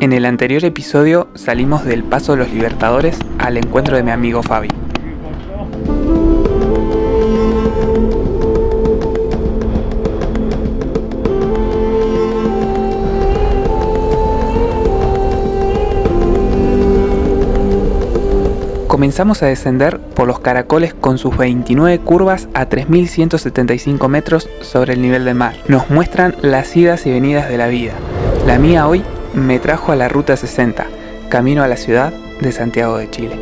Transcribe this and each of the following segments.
En el anterior episodio salimos del Paso de los Libertadores al encuentro de mi amigo Fabi. Comenzamos a descender por los caracoles con sus 29 curvas a 3.175 metros sobre el nivel del mar. Nos muestran las idas y venidas de la vida. La mía hoy me trajo a la Ruta 60, camino a la ciudad de Santiago de Chile.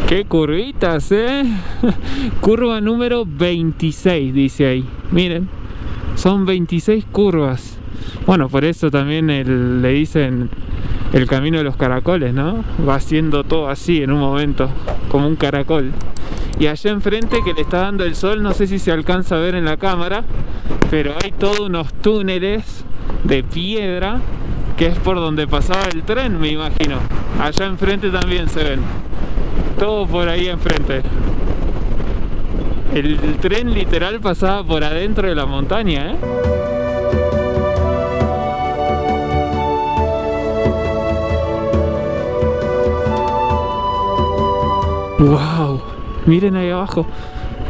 ¡Qué curvitas, Curva número 26 dice ahí. Miren, son 26 curvas. Bueno, por eso también le dicen el camino de los caracoles, ¿no? Va haciendo todo así en un momento, como un caracol. Y allá enfrente que le está dando el sol, no sé si se alcanza a ver en la cámara, pero hay todos unos túneles de piedra que es por donde pasaba el tren, me imagino. Allá enfrente también se ven. Todo por ahí enfrente. El tren literal pasaba por adentro de la montaña, ¡Wow! Miren ahí abajo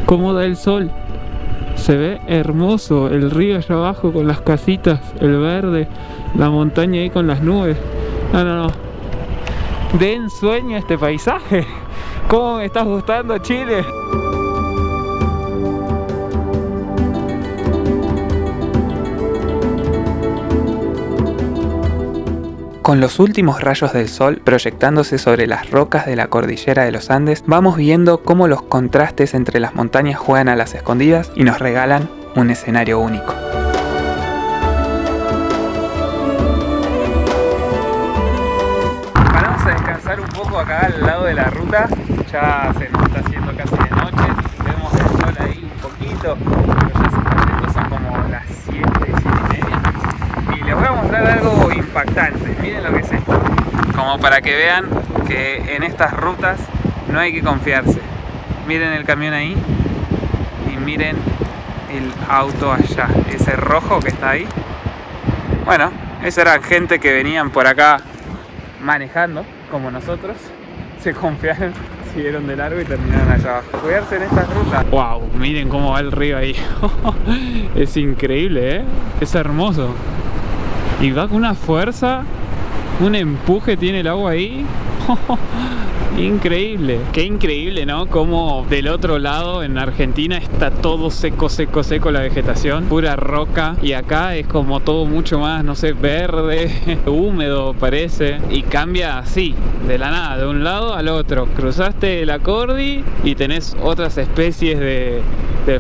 cómo da el sol. Se ve hermoso el río allá abajo con las casitas, el verde, la montaña ahí con las nubes. No. De ensueño este paisaje. ¿Cómo me está gustando Chile? Con los últimos rayos del sol proyectándose sobre las rocas de la cordillera de los Andes, vamos viendo cómo los contrastes entre las montañas juegan a las escondidas y nos regalan un escenario único. Paramos a descansar un poco acá al lado de la ruta, ya se nos está haciendo casi de noche, vemos el sol ahí un poquito, pero ya se está haciendo, son como las 7:30. Y les voy a mostrar algo impactante. Miren lo que es esto. Como para que vean que en estas rutas no hay que confiarse. Miren el camión ahí y miren el auto allá. Ese rojo que está ahí. Bueno, esa era gente que venían por acá manejando como nosotros. Se confiaron, siguieron de largo y terminaron allá abajo. Cuidarse en estas rutas. Wow, miren cómo va el río ahí. Es increíble, es hermoso. Y va con una fuerza, un empuje tiene el agua ahí. Increíble. Qué increíble, ¿no? Como del otro lado, en Argentina, está todo seco la vegetación. Pura roca. Y acá es como todo mucho más, no sé, verde, húmedo parece. Y cambia así, de la nada, de un lado al otro. Cruzaste la Cordi y tenés otras especies de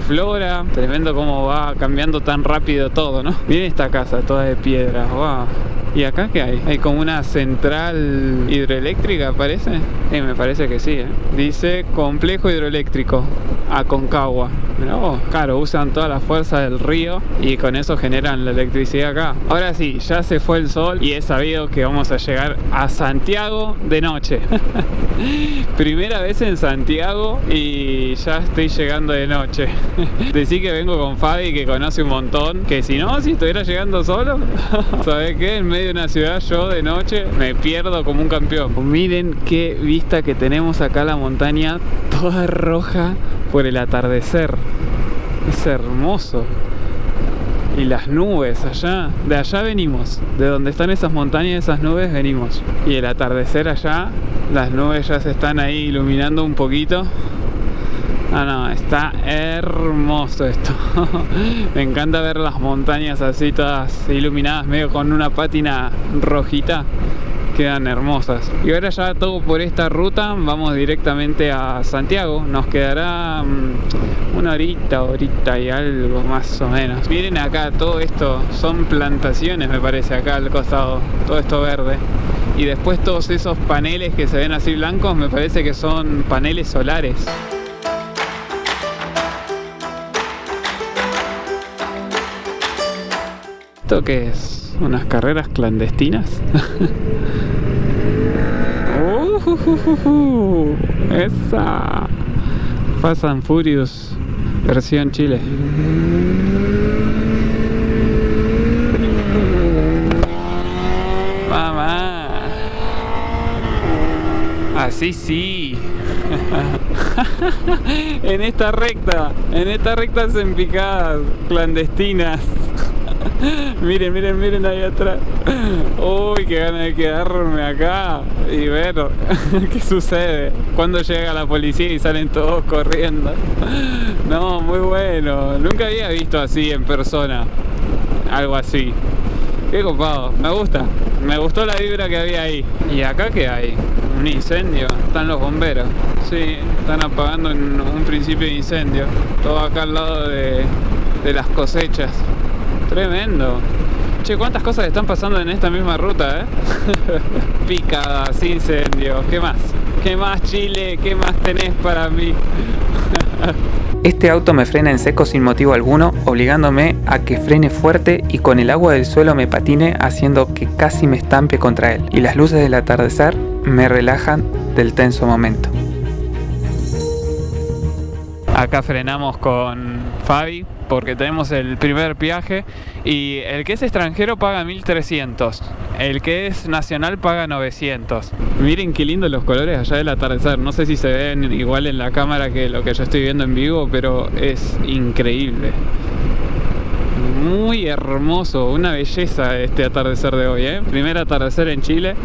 flora. Tremendo cómo va cambiando tan rápido todo, ¿no? Miren esta casa, toda de piedra. Wow. ¿Y acá qué hay? Hay como una central hidroeléctrica, parece. Me parece que sí, Dice complejo hidroeléctrico Aconcagua. Mirá vos. Claro, usan toda la fuerza del río y con eso generan la electricidad acá. Ahora sí, ya se fue el sol y he sabido que vamos a llegar a Santiago de noche. Primera vez en Santiago y ya estoy llegando de noche. Decí que vengo con Fabi, que conoce un montón. Que si estuviera llegando solo, ¿sabés qué? En medio de una ciudad, yo de noche me pierdo como un campeón. Miren qué vista que tenemos acá, la montaña toda roja por el atardecer. Es hermoso. Y las nubes allá, de allá venimos, de donde están esas montañas, esas nubes venimos. Y el atardecer allá, las nubes ya se están ahí iluminando un poquito. No, está hermoso esto. Me encanta ver las montañas así todas iluminadas, medio con una pátina rojita. Quedan hermosas. Y ahora ya todo por esta ruta vamos directamente a Santiago. Nos quedará una horita y algo más o menos. Miren acá, todo esto son plantaciones, me parece, acá al costado. Todo esto verde. Y después todos esos paneles que se ven así blancos, me parece que son paneles solares. ¿Esto qué es? ¿Unas carreras clandestinas? Esa Fast and Furious Versión Chile. Mamá. Así sí. En estas rectas en picadas clandestinas. Miren, miren, miren ahí atrás. Uy, qué ganas de quedarme acá y ver qué sucede. Cuando llega la policía y salen todos corriendo. No, muy bueno. Nunca había visto así en persona. Algo así. Qué copado. Me gusta. Me gustó la vibra que había ahí. ¿Y acá qué hay? Un incendio. Están los bomberos. Sí, están apagando en un principio de incendio. Todo acá al lado de las cosechas. Tremendo. Che, cuántas cosas están pasando en esta misma ruta, Picadas, incendios, ¿qué más? ¿Qué más, Chile? ¿Qué más tenés para mí? Este auto me frena en seco sin motivo alguno, obligándome a que frene fuerte y con el agua del suelo me patine, haciendo que casi me estampe contra él. Y las luces del atardecer me relajan del tenso momento. Acá frenamos con Fabi porque tenemos el primer viaje y el que es extranjero paga 1300, el que es nacional paga 900. Miren qué lindos los colores allá del atardecer. No sé si se ven igual en la cámara que lo que yo estoy viendo en vivo, pero es increíble. Muy hermoso, una belleza este atardecer de hoy, Primer atardecer en Chile.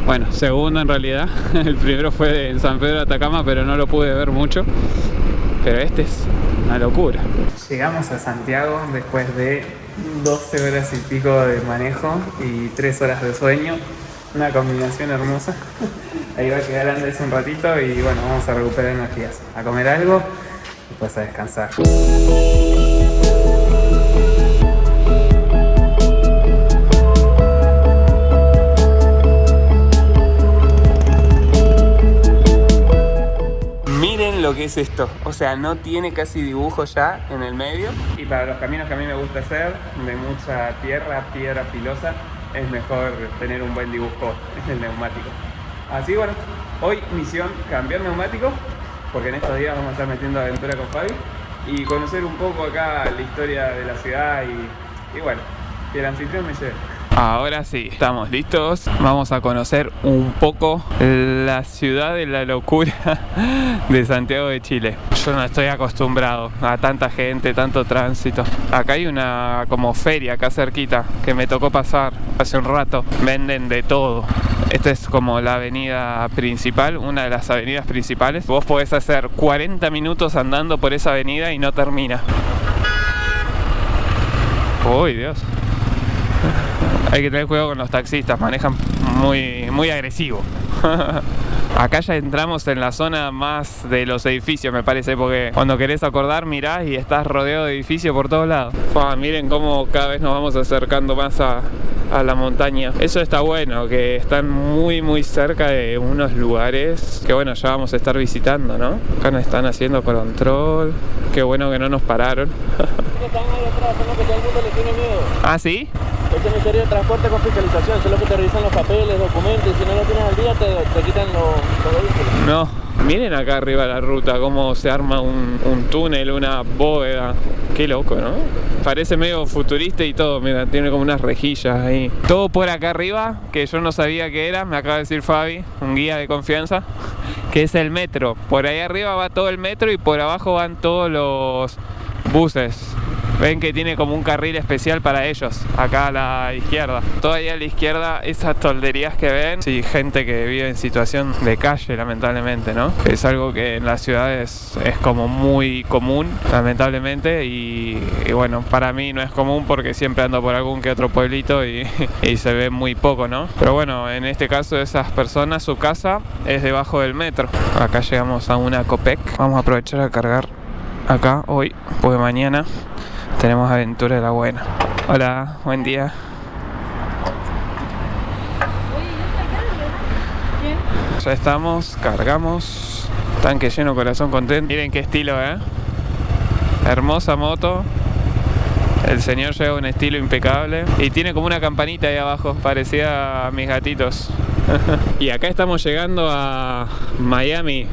Bueno, segundo en realidad. El primero fue en San Pedro de Atacama, pero no lo pude ver mucho. Pero este es una locura. Llegamos a Santiago después de 12 horas y pico de manejo y 3 horas de sueño. Una combinación hermosa. Ahí va a quedar Andrés un ratito y bueno, vamos a recuperar energías. A comer algo y después a descansar. Lo que es esto, o sea, no tiene casi dibujo ya en el medio, y para los caminos que a mí me gusta hacer, de mucha tierra, piedra filosa, es mejor tener un buen dibujo en el neumático. Así bueno, hoy misión cambiar neumático, porque en estos días vamos a estar metiendo aventura con Fabi y conocer un poco acá la historia de la ciudad y bueno, que el anfitrión me lleve. Ahora sí, estamos listos. Vamos a conocer un poco la ciudad de la locura de Santiago de Chile. Yo no estoy acostumbrado a tanta gente, tanto tránsito. Acá hay una como feria acá cerquita que me tocó pasar hace un rato. Venden de todo. Esta es como la avenida principal, una de las avenidas principales. Vos podés hacer 40 minutos andando por esa avenida y no termina. Uy, Dios. Hay que tener cuidado con los taxistas, manejan muy agresivo. Acá ya entramos en la zona más de los edificios, me parece, porque cuando querés acordar mirás y estás rodeado de edificios por todos lados. Miren cómo cada vez nos vamos acercando más a la montaña. Eso está bueno, que están muy cerca de unos lugares que bueno, ya vamos a estar visitando, ¿no? Acá nos están haciendo control. Qué bueno que no nos pararon. Están ahí atrás, son los que todo el mundo le tiene miedo. ¿Ah, sí? Ese Ministerio de Transporte con fiscalización, eso es lo que te revisan los papeles, documentos, y si no lo tienes al día te quitan los vehículos. No, miren acá arriba la ruta, cómo se arma un túnel, una bóveda. Qué loco, ¿no? Parece medio futurista y todo, mira, tiene como unas rejillas ahí. Todo por acá arriba, que yo no sabía qué era, me acaba de decir Fabi, un guía de confianza, que es el metro. Por ahí arriba va todo el metro y por abajo van todos los buses. Ven que tiene como un carril especial para ellos, acá a la izquierda. Todavía a la izquierda, esas tolderías que ven, sí, gente que vive en situación de calle, lamentablemente, ¿no? Es algo que en las ciudades es como muy común, lamentablemente, y bueno, para mí no es común porque siempre ando por algún que otro pueblito y se ve muy poco, ¿no? Pero bueno, en este caso esas personas, su casa es debajo del metro. Acá llegamos a una Copec. Vamos a aprovechar a cargar acá hoy, porque mañana tenemos aventura de la buena. Hola, buen día. Ya estamos, cargamos. Tanque lleno, corazón contento. Miren qué estilo, hermosa moto. El señor lleva un estilo impecable. Y tiene como una campanita ahí abajo, parecida a mis gatitos. Y acá estamos llegando a Miami.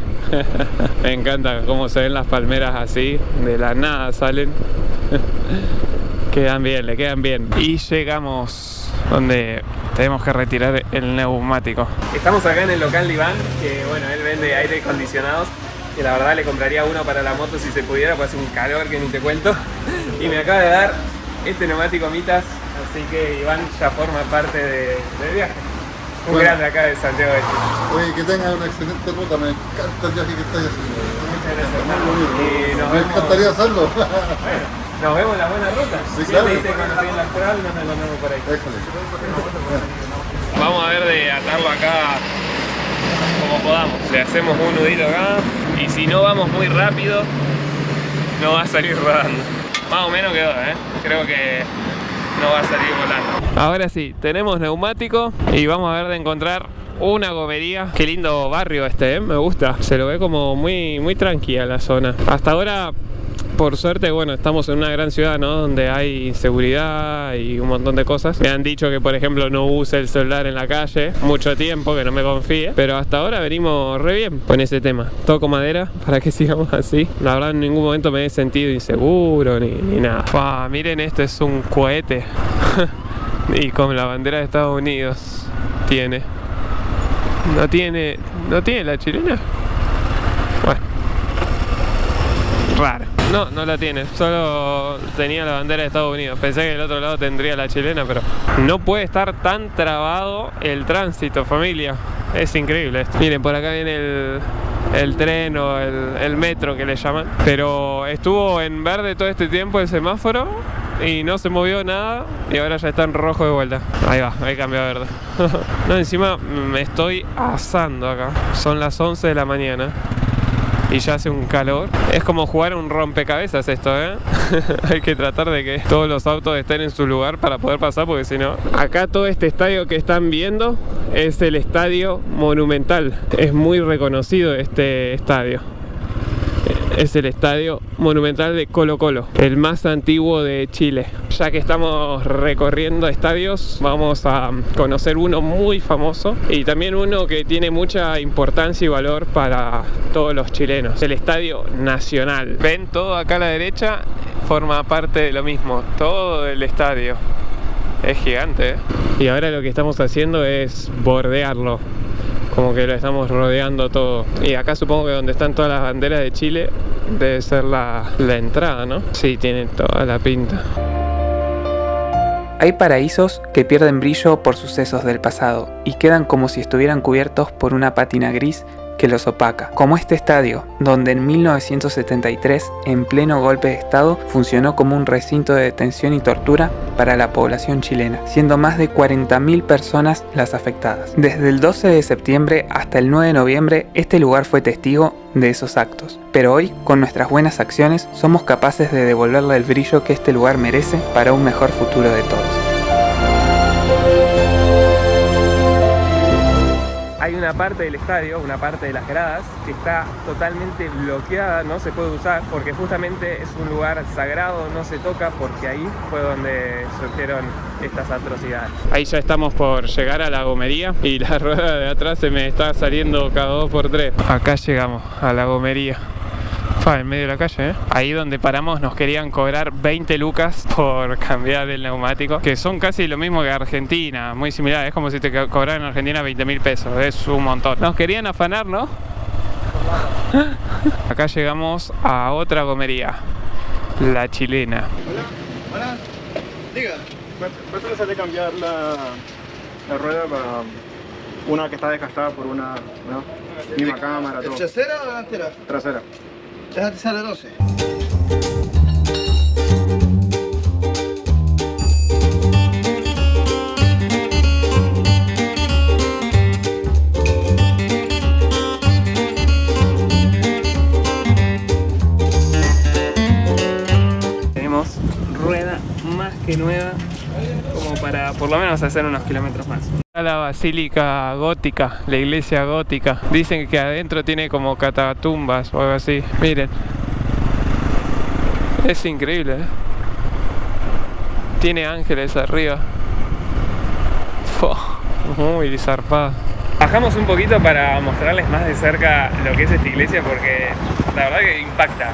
Me encanta cómo se ven las palmeras así, de la nada salen. Quedan bien, le quedan bien. Y llegamos donde tenemos que retirar el neumático. Estamos acá en el local de Iván, que bueno, él vende aire acondicionados. Y la verdad le compraría uno para la moto si se pudiera, pues hace un calor que ni te cuento. Y me acaba de dar este neumático Mitas, así que Iván ya forma parte del viaje. Un grande acá de Santiago de Chile. Oye, que tengas una excelente ruta, me encanta el viaje que estás haciendo. Muchas gracias, hermano. Y nos Me vemos. encantaría hacerlo. Bueno, nos vemos en la buena ruta. Sí, claro. Te dice cuando estoy en la astral, nos encontramos por ahí. Déjale. Vamos a ver de atarlo acá como podamos. Le hacemos un nudito acá y si no vamos muy rápido no va a salir rodando. Más o menos quedó, creo que no va a salir volando. Ahora sí, tenemos neumático y vamos a ver de encontrar una gomería. Qué lindo barrio este, me gusta. Se lo ve como muy tranquila la zona. Hasta ahora, por suerte, bueno, estamos en una gran ciudad, ¿no? Donde hay seguridad y un montón de cosas. Me han dicho que, por ejemplo, no use el celular en la calle mucho tiempo, que no me confíe. Pero hasta ahora venimos re bien con ese tema. Toco madera para que sigamos así. La verdad, en ningún momento me he sentido inseguro ni nada. Wow, miren, este es un cohete. Y con la bandera de Estados Unidos tiene. ¿No tiene la chilena? Bueno. Raro. No la tiene, solo tenía la bandera de Estados Unidos. Pensé que del otro lado tendría la chilena, pero no puede estar tan trabado el tránsito, familia. Es increíble esto. Miren, por acá viene el tren o el metro que le llaman. Pero estuvo en verde todo este tiempo el semáforo y no se movió nada y ahora ya está en rojo de vuelta. Ahí va, ahí cambió a verde. No, encima me estoy asando acá. Son las 11 de la mañana. Y ya hace un calor. Es como jugar un rompecabezas esto, Hay que tratar de que todos los autos estén en su lugar para poder pasar, porque si no... Acá todo este estadio que están viendo es el Estadio Monumental. Es muy reconocido este estadio. Es el Estadio Monumental de Colo-Colo, el más antiguo de Chile. Ya que estamos recorriendo estadios, vamos a conocer uno muy famoso y también uno que tiene mucha importancia y valor para todos los chilenos. El Estadio Nacional. Ven, todo acá a la derecha forma parte de lo mismo, todo el estadio. Es gigante, Y ahora lo que estamos haciendo es bordearlo. Como que lo estamos rodeando todo. Y acá supongo que donde están todas las banderas de Chile debe ser la entrada, ¿no? Sí, tiene toda la pinta. Hay paraísos que pierden brillo por sucesos del pasado y quedan como si estuvieran cubiertos por una pátina gris que los opaca, como este estadio, donde en 1973, en pleno golpe de estado, funcionó como un recinto de detención y tortura para la población chilena, siendo más de 40.000 personas las afectadas. Desde el 12 de septiembre hasta el 9 de noviembre, este lugar fue testigo de esos actos. Pero hoy, con nuestras buenas acciones, somos capaces de devolverle el brillo que este lugar merece para un mejor futuro de todos. Hay una parte del estadio, una parte de las gradas, que está totalmente bloqueada, no se puede usar, porque justamente es un lugar sagrado, no se toca, porque ahí fue donde surgieron estas atrocidades. Ahí ya estamos por llegar a la gomería y la rueda de atrás se me está saliendo cada 2x3. Acá llegamos a la gomería. En medio de la calle, Ahí donde paramos nos querían cobrar 20 lucas por cambiar el neumático, que son casi lo mismo que Argentina, muy similar, es como si te cobraran en Argentina 20.000 pesos, es un montón. Nos querían afanar, ¿no? Acá llegamos a otra gomería, la chilena. Hola, diga, ¿cuánto le sale cambiar la rueda para una que está desgastada por una misma cámara? Todo. ¿Trasera o delantera? Trasera. Déjate sale 12. Tenemos rueda más que nueva, como para por lo menos hacer unos kilómetros más. La basílica gótica, la iglesia gótica. Dicen que adentro tiene como catatumbas o algo así. Miren. Es increíble, Tiene ángeles arriba. Muy zarpado. Bajamos un poquito para mostrarles más de cerca lo que es esta iglesia, porque la verdad que impacta.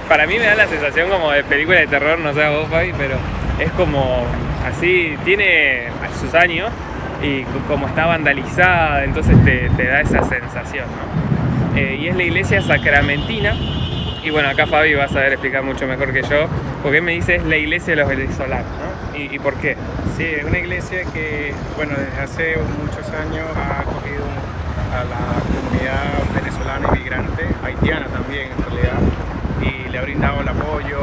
Para mí me da la sensación como de película de terror, no sé a vos, Fabi, pero es como así, tiene sus años y como está vandalizada, entonces te da esa sensación, ¿no? Y es la iglesia sacramentina. Y bueno, acá Fabi va a saber explicar mucho mejor que yo, porque él me dice es la iglesia de los venezolanos, ¿no? ¿Y por qué? Sí, es una iglesia que, bueno, desde hace muchos años ha acogido a la comunidad venezolana inmigrante, haitiana también en realidad, y le ha brindado el apoyo,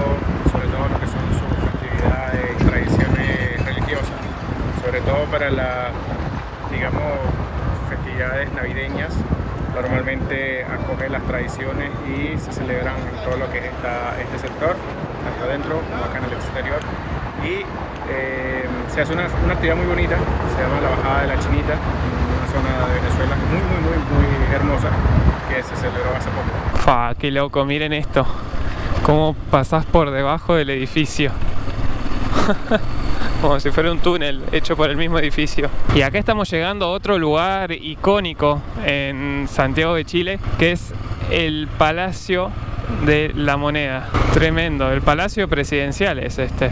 sobre todo lo que son sus festividades y tradiciones religiosas, sobre todo para las, digamos, festividades navideñas. Normalmente acoge las tradiciones y se celebran en todo lo que es este sector, tanto adentro como acá en el exterior. Y se hace una actividad muy bonita, se llama la Bajada de la Chinita, en una zona de Venezuela muy hermosa, que se celebró hace poco. Fa, qué loco, miren esto. Cómo pasás por debajo del edificio. Como si fuera un túnel hecho por el mismo edificio. Y acá estamos llegando a otro lugar icónico en Santiago de Chile, que es el Palacio de la Moneda. Tremendo, el Palacio Presidencial es este.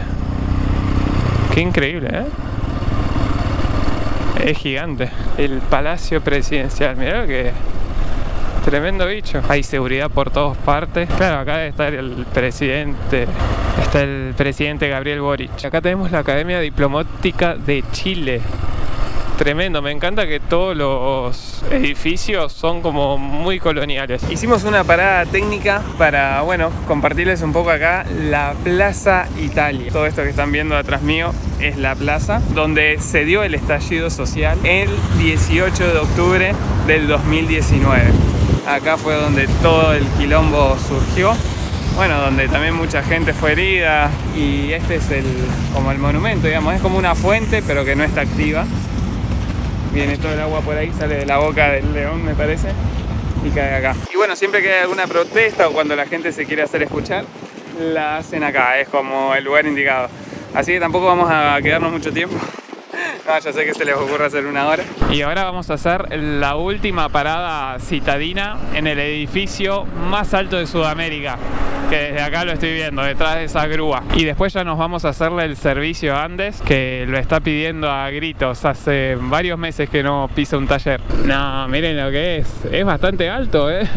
Qué increíble, ¿eh? Es gigante. El Palacio Presidencial, mirá que tremendo bicho. Hay seguridad por todas partes. Claro, acá debe estar el presidente. Está el presidente Gabriel Boric. Acá tenemos la Academia Diplomática de Chile. Tremendo, me encanta que todos los edificios son como muy coloniales. Hicimos una parada técnica para, bueno, compartirles un poco acá la Plaza Italia. Todo esto que están viendo atrás mío es la plaza donde se dio el estallido social el 18 de octubre del 2019. Acá fue donde todo el quilombo surgió. Bueno, donde también mucha gente fue herida, y este es como el monumento, digamos, es como una fuente pero que no está activa. Viene todo el agua por ahí, sale de la boca del león, me parece, y cae acá. Y bueno, siempre que hay alguna protesta o cuando la gente se quiere hacer escuchar, la hacen acá, es como el lugar indicado. Así que tampoco vamos a quedarnos mucho tiempo. No, ya sé que se les ocurre hacer una hora. Y ahora vamos a hacer la última parada citadina en el edificio más alto de Sudamérica, que desde acá lo estoy viendo, detrás de esa grúa. Y después ya nos vamos a hacerle el servicio a Andes, que lo está pidiendo a gritos. Hace varios meses que no pisa un taller. No, miren lo que es bastante alto, ¿eh?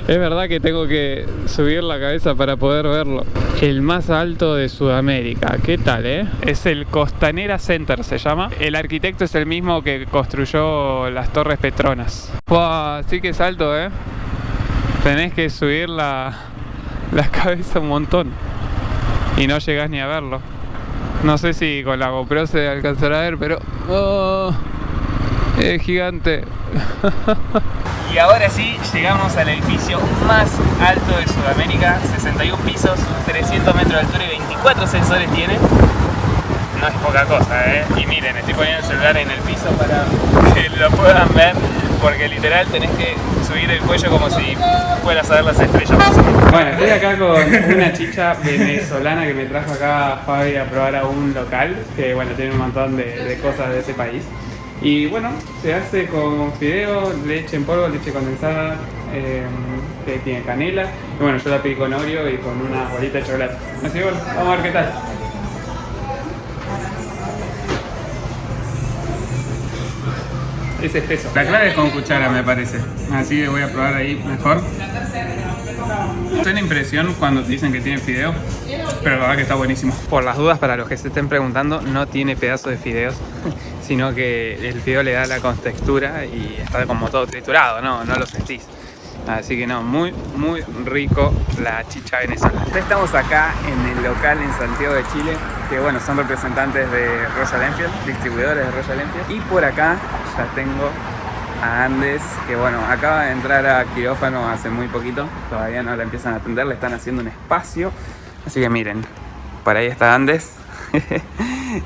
Es verdad que tengo que subir la cabeza para poder verlo. El más alto de Sudamérica, ¿qué tal, Es el Costanera Center, se llama. El arquitecto es el mismo que construyó las Torres Petronas. ¡Wow! Sí que es alto, Tenés que subir la cabeza un montón y no llegás ni a verlo. No sé si con la GoPro se alcanzará a ver, pero es gigante. Y ahora sí, llegamos al edificio más alto de Sudamérica, 61 pisos, 300 metros de altura y 24 sensores tiene. No es poca cosa, Y miren, estoy poniendo el celular en el piso para que lo puedan ver, porque literal tenés que subir el cuello como si fueras a ver las estrellas. Bueno, estoy acá con una chicha venezolana que me trajo acá Fabi a probar a un local que, bueno, tiene un montón de cosas de ese país. Y bueno, se hace con fideo, leche en polvo, leche condensada, que tiene canela. Y bueno, yo la pedí con Oreo y con una bolita de chocolate. Así que bueno, vamos a ver qué tal. Es espeso. La clave es con cuchara, me parece. Así que voy a probar ahí mejor. Tiene impresión cuando te dicen que tiene fideo, pero la verdad que está buenísimo. Por las dudas, para los que se estén preguntando, no tiene pedazos de fideos, sino que el fideo le da la contextura y está como todo triturado, no lo sentís. Así que no, muy rico la chicha venezolana. Estamos acá en el local en Santiago de Chile, que bueno, son representantes de Royal Enfield, distribuidores de Royal Enfield. Y por acá ya tengo a Andes, que bueno, acaba de entrar a quirófano hace muy poquito, todavía no la empiezan a atender, le están haciendo un espacio. Así que miren, por ahí está Andes.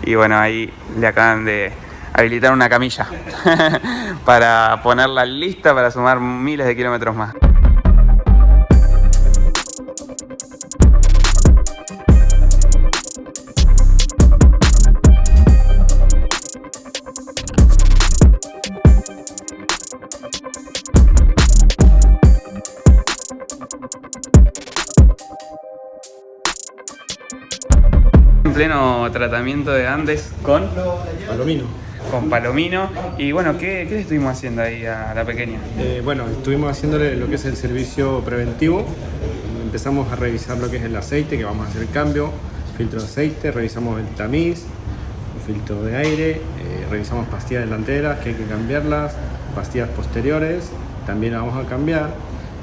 Y bueno, ahí le acaban de habilitar una camilla para ponerla lista para sumar miles de kilómetros más. En pleno tratamiento de Andes con Palomino. Y bueno, ¿qué le estuvimos haciendo ahí a la pequeña? Bueno, estuvimos haciéndole lo que es el servicio preventivo. Empezamos a revisar lo que es el aceite, que vamos a hacer el cambio, filtro de aceite, revisamos el tamiz, un filtro de aire, revisamos pastillas delanteras que hay que cambiarlas, pastillas posteriores también las vamos a cambiar,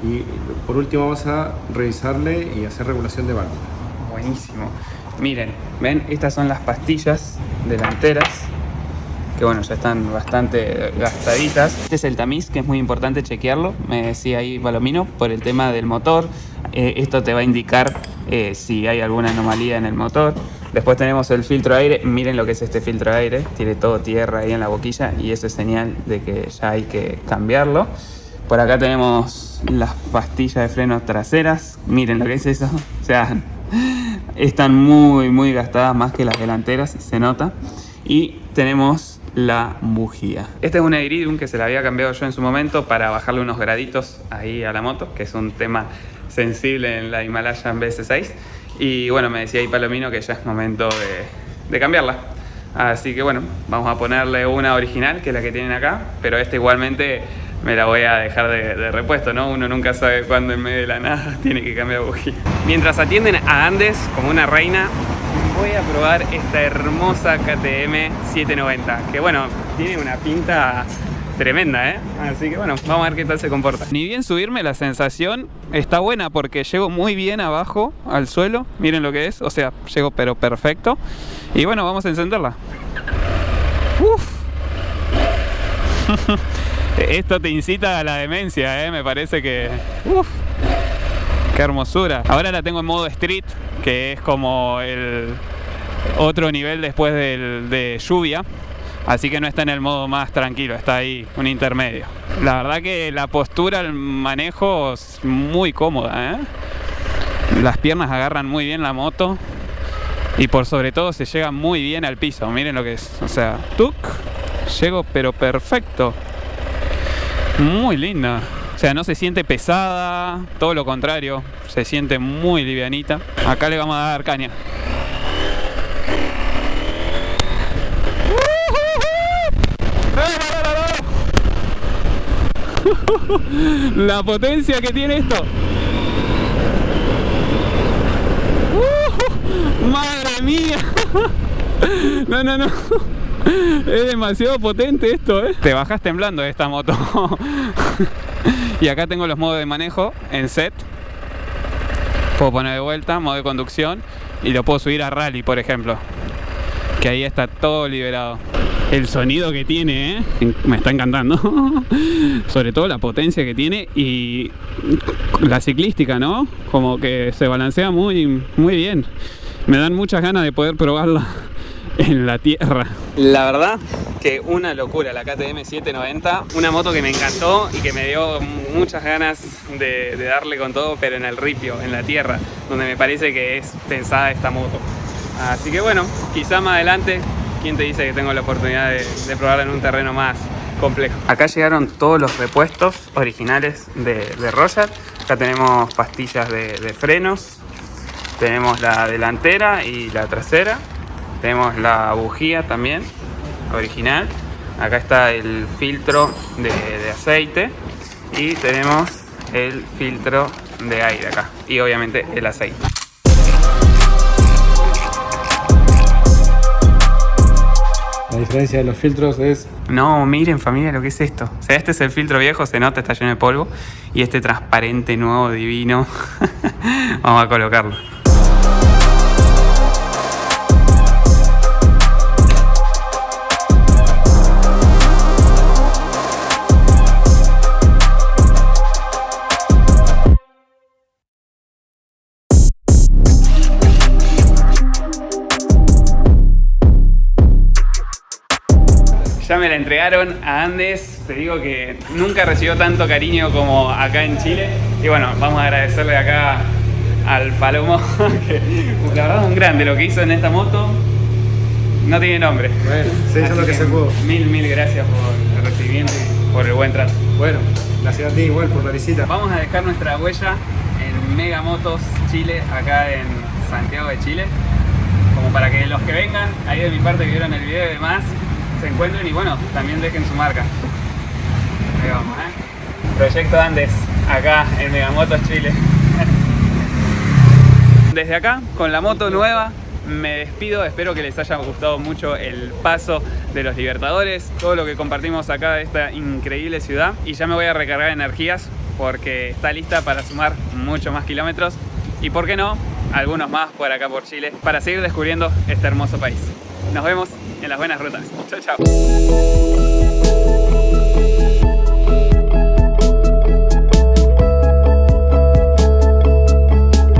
y por último vamos a revisarle y hacer regulación de válvula. Buenísimo. Miren, ven, estas son las pastillas delanteras, que bueno, ya están bastante gastaditas. Este es el tamiz, que es muy importante chequearlo, me decía ahí Palomino, por el tema del motor. Esto te va a indicar si hay alguna anomalía en el motor. Después tenemos el filtro de aire. Miren lo que es este filtro de aire, tiene todo tierra ahí en la boquilla y eso es señal de que ya hay que cambiarlo. Por acá tenemos las pastillas de frenos traseras. Miren lo que es eso, o sea, están muy gastadas, más que las delanteras, se nota. Y tenemos la bujía. Este es un Iridium que se la había cambiado yo en su momento para bajarle unos graditos ahí a la moto, que es un tema sensible en la Himalayan BS6. Y bueno, me decía ahí Palomino que ya es momento de cambiarla. Así que bueno, vamos a ponerle una original, que es la que tienen acá, pero esta igualmente me la voy a dejar de repuesto, ¿no? Uno nunca sabe cuándo en medio de la nada tiene que cambiar bujía. Mientras atienden a Andes como una reina, voy a probar esta hermosa KTM 790, que bueno, tiene una pinta tremenda, Así que bueno, vamos a ver qué tal se comporta. Ni bien subirme, la sensación está buena porque llego muy bien abajo al suelo. Miren lo que es, o sea, llego pero perfecto. Y bueno, vamos a encenderla. Uf. Esto te incita a la demencia, me parece que... Uf. Qué hermosura. Ahora la tengo en modo street, que es como el otro nivel después de lluvia. Así que no está en el modo más tranquilo, está ahí un intermedio. La verdad que la postura, el manejo es muy cómoda, Las piernas agarran muy bien la moto y por sobre todo se llega muy bien al piso. Miren lo que es, o sea, ¡tuc! Llego pero perfecto. Muy linda. O sea, no se siente pesada, todo lo contrario, se siente muy livianita. Acá le vamos a dar caña. La potencia que tiene esto. Madre mía. No. Es demasiado potente esto, Te bajas temblando de esta moto. Y acá tengo los modos de manejo en set. Puedo poner de vuelta, modo de conducción, y lo puedo subir a rally, por ejemplo, que ahí está todo liberado. El sonido que tiene, me está encantando. Sobre todo la potencia que tiene y la ciclística, ¿no? Como que se balancea muy bien. Me dan muchas ganas de poder probarla en la tierra. La verdad que una locura la KTM 790, una moto que me encantó y que me dio muchas ganas de darle con todo, pero en el ripio, en la tierra, donde me parece que es pensada esta moto. Así que bueno, quizá más adelante, ¿quién te dice que tengo la oportunidad de probarla en un terreno más complejo? Acá llegaron todos los repuestos originales de Roger. Acá tenemos pastillas de frenos, tenemos la delantera y la trasera, tenemos la bujía también original. Acá está el filtro de aceite y tenemos el filtro de aire acá y obviamente el aceite. La diferencia de los filtros es... No, miren familia lo que es esto. O sea, este es el filtro viejo, se nota, está lleno de polvo. Y este transparente nuevo, divino. Vamos a colocarlo. Ya me la entregaron a Andes, te digo que nunca recibió tanto cariño como acá en Chile. Y bueno, vamos a agradecerle acá al Palomo, que la verdad es un grande lo que hizo en esta moto. No tiene nombre. Bueno, se hizo lo que se pudo. Mil gracias por el recibimiento y por el buen trato. Bueno, gracias a ti igual por la visita. Vamos a dejar nuestra huella en Megamotos Chile, acá en Santiago de Chile, como para que los que vengan ahí de mi parte que vieron el video y demás se encuentren y bueno, también dejen su marca. Ahí vamos, Proyecto Andes, acá en Megamotos Chile. Desde acá, con la moto nueva, me despido. Espero que les haya gustado mucho el paso de los Libertadores, todo lo que compartimos acá de esta increíble ciudad. Y ya me voy a recargar energías porque está lista para sumar muchos más kilómetros. Y por qué no, algunos más por acá por Chile, para seguir descubriendo este hermoso país. Nos vemos en las buenas rutas. Chau, chau.